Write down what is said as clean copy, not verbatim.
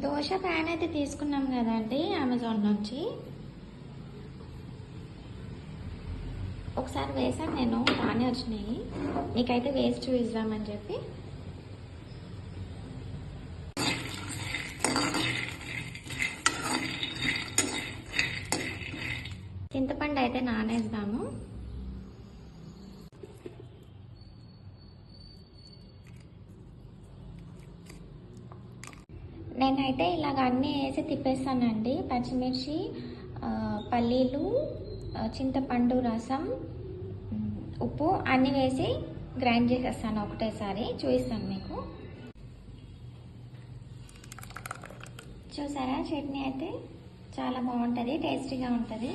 Dosa pan అయితే తీసుకున్నాం కదండి అమెజాన్ నుంచి. ఒకసారి వేసాను నేను, బాగానే వచ్చినాయి. మీకైతే వేసి చూపిద్దామని చెప్పి. చింతపండు అయితే నానేద్దాము. నేనైతే ఇలాగ అన్నీ వేసి తిప్పేస్తానండి. పచ్చిమిర్చి, పల్లీలు, చింతపండు రసం, ఉప్పు అన్నీ వేసి గ్రైండ్ చేసేస్తాను ఒకటేసారి. చూపిస్తాను మీకు. చూసారా, చట్నీ అయితే చాలా బాగుంటుంది, టేస్టీగా ఉంటుంది.